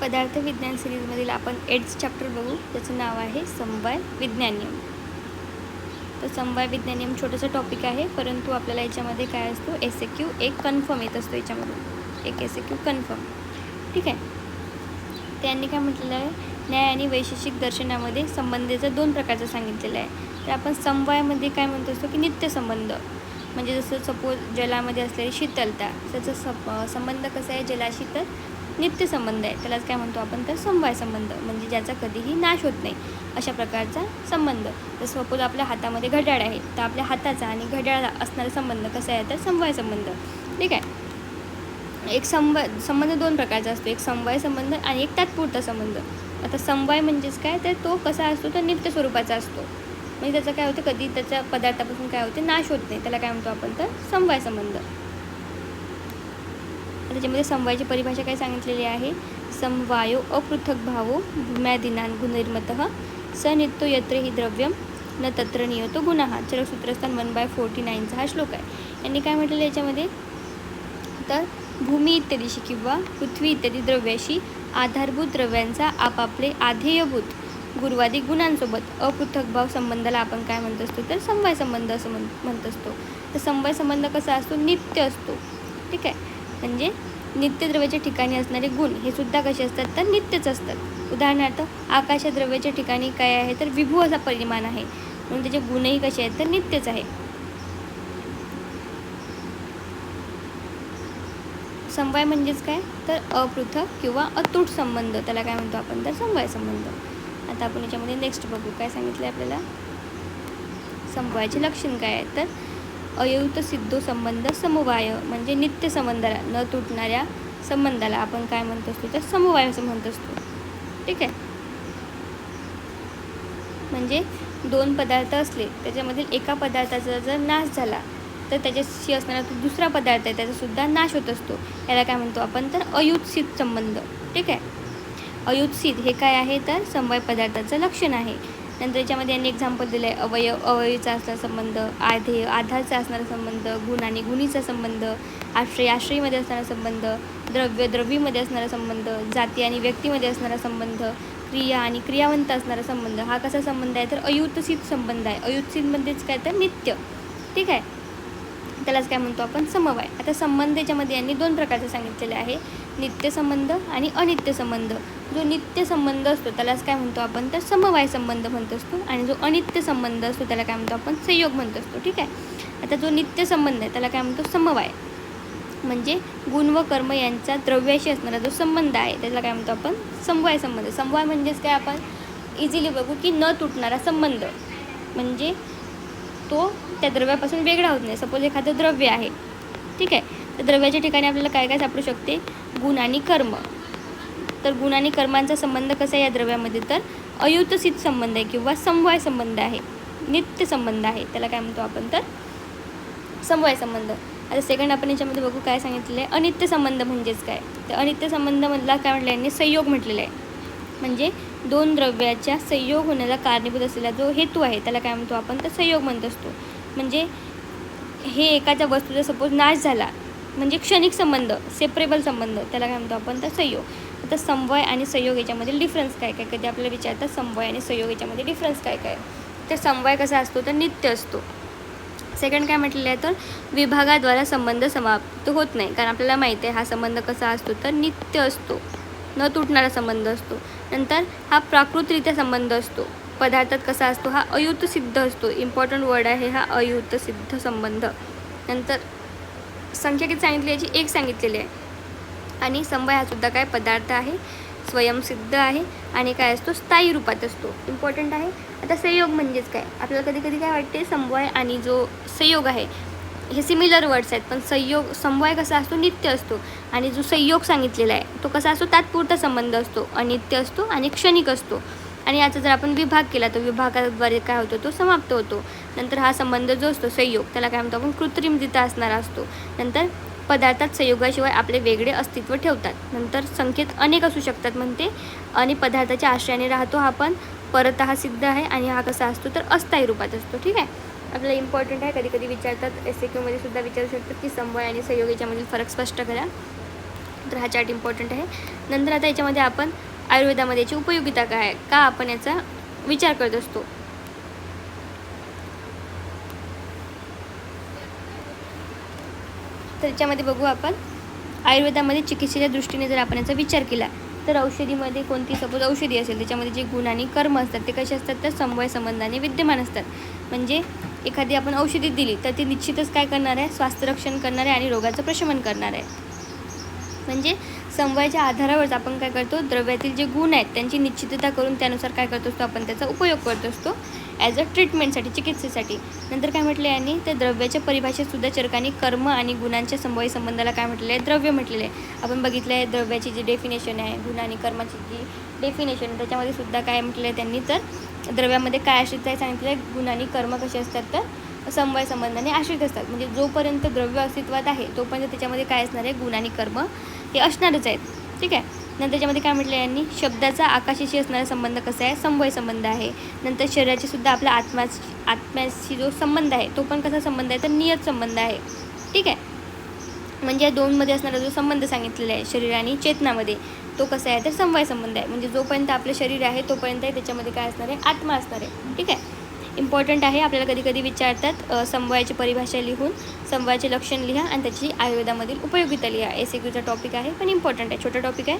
पदार्थ विज्ञान सिरीजमधील आपण 8th चॅप्टर बघू, त्याचं नाव आहे समवाय विज्ञानियम. तर समवाय विज्ञानियम छोटंसं टॉपिक आहे, परंतु आपल्याला याच्यामध्ये काय असतो, SAQ एक कन्फर्म येत असतो, याच्यामधून एक SAQ कन्फर्म. ठीक आहे. त्यांनी काय म्हटलेलं आहे, न्याय आणि वैशेषिक दर्शनामध्ये संबंधाचा 2 प्रकारचं सांगितलेलं आहे. तर आपण समवायामध्ये काय म्हणतो असतो की नित्य संबंध, म्हणजे जसं सपोज जलामध्ये असलेली शीतलता, त्याचा संबंध कसा आहे, जलाशी तर नित्य संबंध आहे, त्यालाच काय म्हणतो आपण तर समवाय संबंध, म्हणजे ज्याचा कधीही नाश होत नाही अशा प्रकारचा संबंध. तर सपोज आपल्या हातामध्ये घड्याळ आहे, तर आपल्या हाताचा आणि घड्याळाला असणारा संबंध कसा आहे तर समवाय संबंध. ठीक आहे. एक संबंध 2 प्रकारचा असतो, एक समवाय संबंध आणि एक तात्पुरता संबंध. आता समवाय म्हणजेच काय, तर तो कसा असतो तर नित्य स्वरूपाचा असतो, म्हणजे त्याचं काय होतं, कधी त्याच्या पदार्थापासून काय होते, नाश होत नाही, त्याला काय म्हणतो आपण तर समवाय संबंध. त्याच्यामध्ये समवायाची परिभाषा काय सांगितलेली आहे, समवायो अपृथक भावो भूम्यादिनान गुणनिर्मतः स नित्यो यत्र हि द्रव्यम न तत्र नियतो गुणः. चरकसूत्रस्थान 1/49 हा श्लोक आहे. यांनी काय म्हटलेलं याच्यामध्ये, तर भूमी इत्यादीशी किंवा पृथ्वी इत्यादी द्रव्याशी आधारभूत द्रव्यांचा आपापले आधेयभूत गुरुवादी गुणांसोबत अपृथक भाव संबंधाला आपण काय म्हणत असतो तर समवाय संबंध असं म्हणत असतो. तर समवाय संबंध कसा असतो, नित्य असतो. ठीक आहे. म्हणजे नित्य द्रव्याच्या ठिकाणी असणारे गुण हे सुद्धा कसे असतात तर नित्यच असतात. उदाहरणार्थ आकाश द्रव्याच्या ठिकाणी काय आहे तर विभू असा परिमाण आहे, म्हणून त्याचे गुणही कसे आहेत तर नित्यच आहे. समवाय म्हणजेच काय तर अपृथक किंवा अतूट संबंध, त्याला काय म्हणतो आपण तर समवाय संबंध. आता आपण याच्यामध्ये नेक्स्ट बघू काय सांगितलं आपल्याला. समवायाचे लक्षण काय आहे, तर अयुत सिद्धो संबंध समवाय, म्हणजे नित्य संबंधाला न तुटणाऱ्या संबंधाला आपण काय म्हणत असतो तर समवाय असं म्हणत असतो. ठीक आहे. म्हणजे 2 पदार्थ असले, त्याच्यामधील एका पदार्थाचा जर नाश झाला तर त्याच्याशी असणारा तो दुसरा पदार्थ आहे त्याचा सुद्धा नाश होत असतो, याला काय म्हणतो आपण तर अयुत्सित संबंध. ठीक आहे. अयुत्सित हे काय आहे तर समवाय पदार्थाचं लक्षण आहे. नंतर याच्यामध्ये यांनी एक्झाम्पल दिलं आहे, अवयवीचा असणारा संबंध, आधारचा असणारा संबंध, गुण आणि गुणीचा संबंध, आश्रयीमध्ये असणारा संबंध, द्रव्यमध्ये असणारा संबंध, जाती आणि व्यक्तीमध्ये असणारा संबंध, क्रिया आणि क्रियावंत असणारा संबंध. हा कसा संबंध आहे तर अयुत्सित संबंध आहे. अयुत्सितमध्येच काय तर नित्य. ठीक आहे. त्यालाच काय म्हणतो आपण समवाय. आता संबंध याच्यामध्ये यांनी 2 प्रकारचे सांगितलेले आहे, नित्य संबंध आणि अनित्य संबंध. जो नित्य संबंध असतो त्यालाच काय म्हणतो आपण तर समवाय संबंध म्हणत असतो, आणि जो अनित्य संबंध असतो त्याला काय म्हणतो आपण संयोग म्हणत असतो. ठीक आहे. आता जो नित्य संबंध आहे त्याला काय म्हणतो समवाय, म्हणजे गुण व कर्म यांचा द्रव्याशी असणारा जो संबंध आहे त्याला काय म्हणतो आपण समवाय संबंध. समवाय म्हणजेच काय, आपण इझिली बघू की न तुटणारा संबंध, म्हणजे तो त्या द्रव्यापासून वेगळा होत नाही. सपोज एखादं द्रव्य आहे, ठीक आहे, तर द्रव्याच्या ठिकाणी आपल्याला काय काय सापडू शकते, गुण आणि कर्म. तर गुण आणि कर्मांचा संबंध कसा आहे या द्रव्यामध्ये तर अयुतसित संबंध आहे किंवा समवाय संबंध आहे, नित्य संबंध आहे, त्याला काय म्हणतो आपण तर समवाय संबंध. आता सेकंड आपण याच्यामध्ये बघू काय सांगितलेलं आहे, अनित्य संबंध म्हणजेच काय. तर अनित्य संबंधामधला काय म्हटलं यांनी, संयोग म्हटलेला आहे, म्हणजे 2 द्रव्याच्या संयोग होण्याला कारणीभूत असलेला जो हेतू आहे त्याला काय म्हणतो आपण तर संयोग म्हणत असतो. म्हणजे हे एखाद्या वस्तूचा सपोज नाश झाला, म्हणजे क्षणिक संबंध, सेपरेबल संबंध, त्याला काय म्हणतो आपण तर संयोग. आता समवाय आणि संयोग याच्यामध्ये डिफरन्स काय काय, कधी आपल्याला विचारतात समवाय आणि संयोग याच्यामध्ये डिफरन्स काय काय. तर समवाय कसा असतो तर नित्य असतो. सेकंड काय म्हटलेलं आहे तर विभागाद्वारा संबंध समाप्त होत नाही, कारण आपल्याला माहिती आहे हा संबंध कसा असतो तर नित्य असतो, न तुटणारा संबंध असतो. नंतर हा प्राकृतरित्या संबंध असतो. पदार्थात कसा असतो, हा अयुत सिद्ध असतो. इम्पॉर्टंट वर्ड आहे हा अयुत सिद्ध संबंध. नंतर संख्या किती सांगितली याची 1 सांगितलेली आहे. आणि समवाय हा सुद्धा काय पदार्थ आहे, स्वयंसिद्ध आहे आणि काय असतो स्थायी रूपात असतो. इम्पॉर्टंट आहे. आता संयोग म्हणजेच काय, आपल्याला कधी कधी काय वाटते समवाय आणि जो संयोग आहे हे सिमिलर वर्ड्स आहेत, पण समवाय कसा असतो नित्य असतो, आणि जो संयोग सांगितलेला आहे तो कसा असतो तात्पुरता संबंध असतो, अनित्य असतो आणि क्षणिक असतो. आणि याचा जर आपण विभाग केला तर विभागाद्वारे काय होतो तो समाप्त होतो. नंतर हा संबंध जो असतो संयोग त्याला काय म्हणतो आपण कृत्रिमरित्या असणारा असतो. नंतर पदार्थात संयोगाशिवाय आपले वेगळे अस्तित्व ठेवतात. नंतर संख्येत अनेक असू शकतात म्हणते, आणि पदार्थाच्या आश्रयाने राहतो हा पण परत हा सिद्ध आहे, आणि हा कसा असतो तर अस्थायी रूपात असतो. ठीक आहे. आपल्याला इम्पॉर्टंट आहे, कधी कधी विचारतात SAQ मध्ये सुद्धा विचारू शकतात की समवाय आणि संयोग याच्यामधील फरक स्पष्ट करा. तर हा चार्ट इम्पॉर्टंट आहे. नंतर आता याच्यामध्ये आपण आयुर्वेदामध्ये याची उपयोगिता काय आहे, का आपण याचा विचार करत असतो. तर याच्यामध्ये बघू आपण आयुर्वेदामध्ये चिकित्सेच्या दृष्टीने जर आपण याचा विचार केला तर औषधीमध्ये कोणती सपोज औषधी असेल त्याच्यामध्ये जे गुण आणि कर्म असतात ते कसे असतात तर समवाय संबंधाने विद्यमान असतात. म्हणजे एखादी आपण औषधी दिली तर ती निश्चितच काय करणार आहे, स्वास्थ्य रक्षण करणार आहे आणि रोगाचं प्रशमन करणार आहे. म्हणजे समवायाच्या आधारावरच आपण काय करतो, द्रव्यातील जे गुण आहेत त्यांची निश्चितता करून त्यानुसार काय करत असतो आपण त्याचा उपयोग करत असतो ॲज अ ट्रीटमेंटसाठी, चिकित्सेसाठी. नंतर काय म्हटलं आहे यांनी, तर द्रव्याच्या परिभाषेतसुद्धा चरकांनी कर्म आणि गुणांच्या समवायी संबंधाला काय म्हटलेलं आहे, द्रव्य म्हटलेलं आहे. आपण बघितलं आहे द्रव्याची जी डेफिनेशन आहे, गुण आणि कर्माची जी डेफिनेशन आहे त्याच्यामध्ये सुद्धा काय म्हटलं आहे त्यांनी, तर द्रव्यामध्ये काय आश्रित आहे सांगितलं आहे, गुण आणि कर्म कसे असतात तर समवाय संबंधाने आश्रित असतात. म्हणजे जोपर्यंत द्रव्य अस्तित्वात आहे तोपर्यंत त्याच्यामध्ये काय असणार आहे, गुण आणि कर्म हे असणारच आहेत. ठीक आहे. नंतर त्याच्यामध्ये काय म्हटलं यांनी, शब्दाचा आकाशाशी असणारा संबंध कसा आहे, समवाय संबंध आहे. नंतर शरीराची सुद्धा आपल्या आत्म्याशी जो संबंध आहे तो पण कसा संबंध आहे तर नियत संबंध आहे. ठीक आहे. म्हणजे या दोनमध्ये असणारा जो संबंध सांगितलेला आहे शरीर आणि चेतनामध्ये तो कसा आहे तर समवाय संबंध आहे. म्हणजे जोपर्यंत आपलं शरीर आहे तोपर्यंत त्याच्यामध्ये काय असणार आहे, आत्मा असणार आहे. ठीक आहे. इम्पॉर्टंट आहे. आपल्याला कधी कधी विचारतात समवायाची परिभाषा लिहून समवायाचे लक्षण लिहा आणि त्याची आयुर्वेदामधील उपयोगिता लिहा. SAQचा टॉपिक आहे पण इम्पॉर्टंट आहे, छोटा टॉपिक आहे.